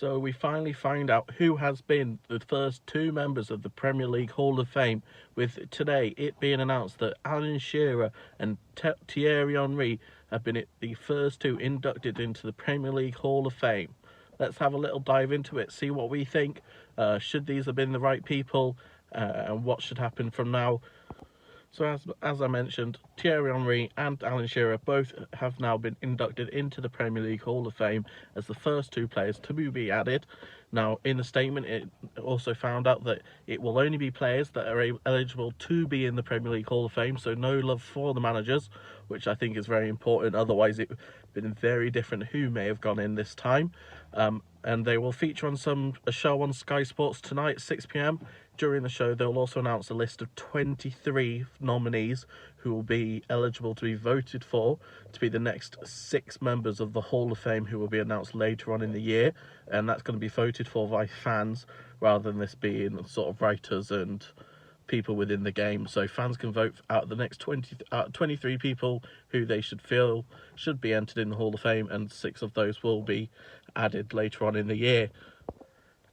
So we finally find out who has been the first two members of the Premier League Hall of Fame, with today it being announced that Alan Shearer and Thierry Henry have been the first two inducted into the Premier League Hall of Fame. Let's have a little dive into it, see what we think. Should these have been the right people, and what should happen from now? So as I mentioned, Thierry Henry and Alan Shearer both have now been inducted into the Premier League Hall of Fame as the first two players to be added. Now, in the statement, it also found out that it will only be players that are eligible to be in the Premier League Hall of Fame, so no love for the managers, which I think is very important. Otherwise, it would have been very different who may have gone in this time. And they will feature on a show on Sky Sports tonight at 6 p.m. During the show, they'll also announce a list of 23 nominees who will be eligible to be voted for to be the next 6 members of the Hall of Fame, who will be announced later on in the year. And that's going to be voted for by fans rather than this being sort of writers and people within the game. So fans can vote out the next 23 people who they feel should be entered in the Hall of Fame, and 6 of those will be added later on in the year.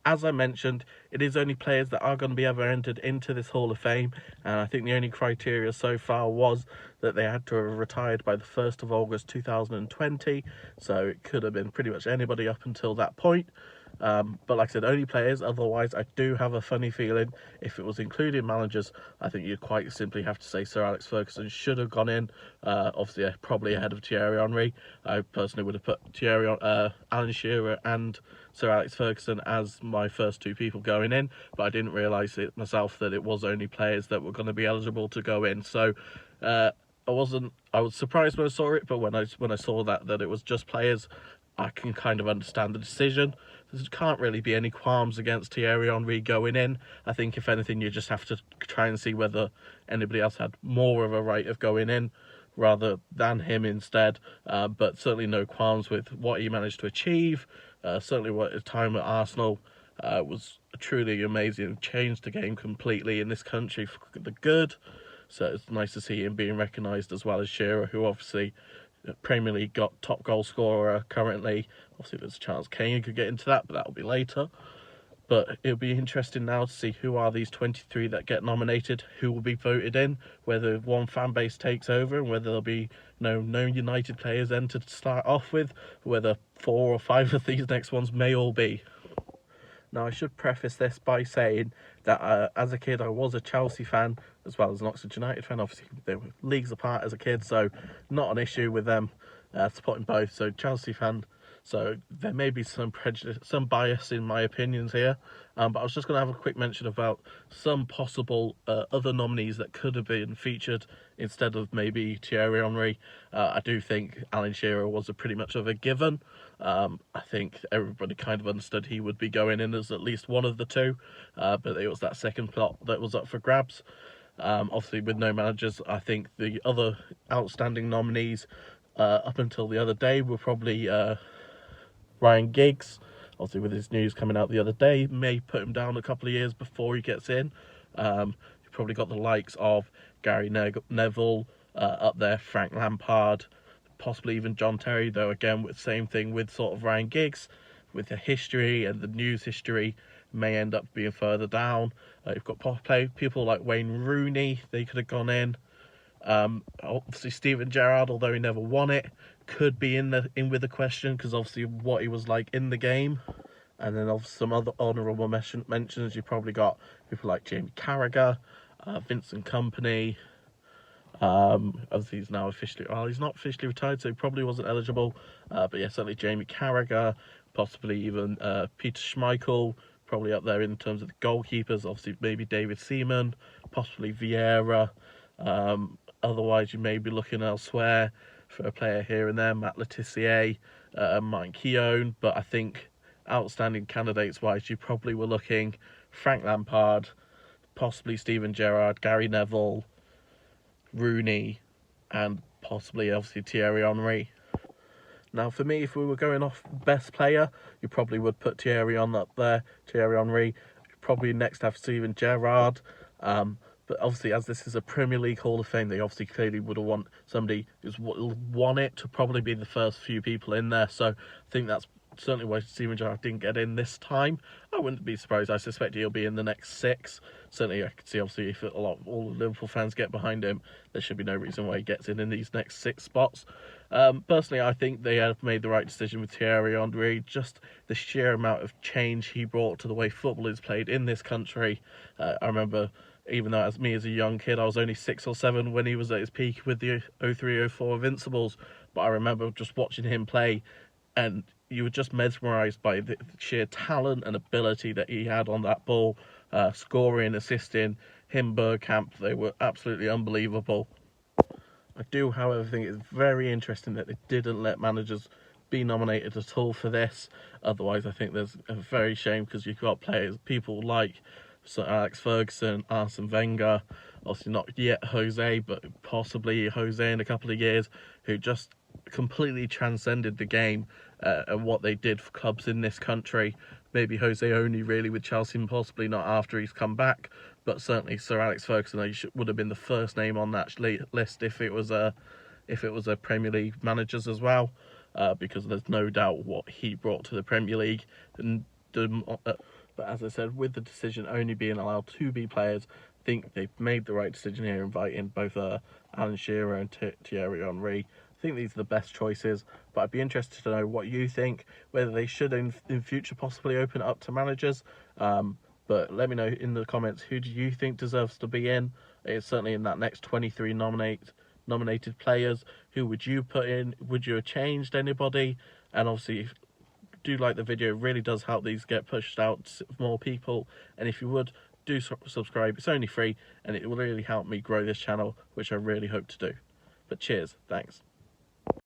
As I mentioned, it is only players that are going to be ever entered into this Hall of Fame, and I think the only criteria so far was that they had to have retired by the 1st of August 2020, so it could have been pretty much anybody up until that point. But like I said, only players. Otherwise, I do have a funny feeling if it was including managers, I think you'd quite simply have to say Sir Alex Ferguson should have gone in. Obviously, probably ahead of Thierry Henry. I personally would have put Alan Shearer and Sir Alex Ferguson as my first two people going in, but I didn't realise it myself that it was only players that were going to be eligible to go in. So I was surprised when I saw it, but when I saw that it was just players, I can kind of understand the decision. There can't really be any qualms against Thierry Henry going in. I think if anything, you just have to try and see whether anybody else had more of a right of going in rather than him instead. But certainly no qualms with what he managed to achieve. Certainly what his time at Arsenal was truly amazing. Changed the game completely in this country for the good. So it's nice to see him being recognised, as well as Shearer, who obviously Premier League got top goal scorer currently. Obviously there's a chance Kane could get into that, but that'll be later. But it'll be interesting now to see who are these 23 that get nominated, who will be voted in, whether one fan base takes over, and whether there'll be no United players entered to start off with, whether 4 or 5 of these next ones may all be. Now, I should preface this by saying that as a kid, I was a Chelsea fan as well as an Oxford United fan. Obviously, they were leagues apart as a kid, so not an issue with them supporting both. So, Chelsea fan. So, there may be some prejudice, some bias in my opinions here. But I was just going to have a quick mention about some possible other nominees that could have been featured instead of maybe Thierry Henry. I do think Alan Shearer was pretty much of a given. I think everybody kind of understood he would be going in as at least one of the two, but it was that second plot that was up for grabs. Obviously, with no managers, I think the other outstanding nominees up until the other day were probably Ryan Giggs. Obviously, with his news coming out the other day, may put him down a couple of years before he gets in. You probably got the likes of Gary Neville up there, Frank Lampard, possibly even John Terry, though again with the same thing with sort of Ryan Giggs, with the history and the news history may end up being further down. You've got people like Wayne Rooney, they could have gone in. Obviously Steven Gerrard, although he never won it, could be in with the question because obviously what he was like in the game. And then obviously some other honourable mentions, you probably got people like Jamie Carragher, Vincent Kompany. Obviously he's now he's not officially retired, so he probably wasn't eligible. But yeah, certainly Jamie Carragher, possibly even Peter Schmeichel, probably up there in terms of the goalkeepers. Obviously maybe David Seaman, possibly Vieira. Otherwise you may be looking elsewhere for a player here and there, Matt Letizia, Mike Keown. But I think outstanding candidates wise, you probably were looking Frank Lampard, possibly Steven Gerrard, Gary Neville, Rooney, and possibly obviously Thierry Henry. Now for me, if we were going off best player, you probably would put Thierry up there, Thierry Henry. Probably next have Steven Gerrard. But obviously, as this is a Premier League Hall of Fame, they obviously clearly would have want somebody who's won it to probably be the first few people in there. So I think that's certainly why Steven Gerrard didn't get in this time. I wouldn't be surprised. I suspect he'll be in the next 6. Certainly, I could see, obviously, if all the Liverpool fans get behind him, there should be no reason why he gets in these next 6 spots. Personally, I think they have made the right decision with Thierry Henry. Just the sheer amount of change he brought to the way football is played in this country. I remember, even though as a young kid, I was only 6 or 7 when he was at his peak with the 03-04 Invincibles. But I remember just watching him play, and you were just mesmerised by the sheer talent and ability that he had on that ball, scoring, assisting. Him, Bergkamp, they were absolutely unbelievable. I do, however, think it's very interesting that they didn't let managers be nominated at all for this. Otherwise, I think there's a very shame, because you've got people like Sir Alex Ferguson, Arsene Wenger, obviously not yet Jose, but possibly Jose in a couple of years, who just completely transcended the game and what they did for clubs in this country. Maybe Jose only really with Chelsea, and possibly not after he's come back, but certainly Sir Alex Ferguson would have been the first name on that list if it was a Premier League managers as well, because there's no doubt what he brought to the Premier League. But as I said, with the decision only being allowed to be players, I think they've made the right decision here, inviting both Alan Shearer and Thierry Henry. I think these are the best choices, but I'd be interested to know what you think, whether they should in future possibly open it up to managers. But let me know in the comments, who do you think deserves to be in? It's certainly in that next 23 nominated players. Who would you put in? Would you have changed anybody? And obviously, if you do like the video, it really does help these get pushed out to more people. And if you would, do subscribe. It's only free, and it will really help me grow this channel, which I really hope to do. But cheers, thanks.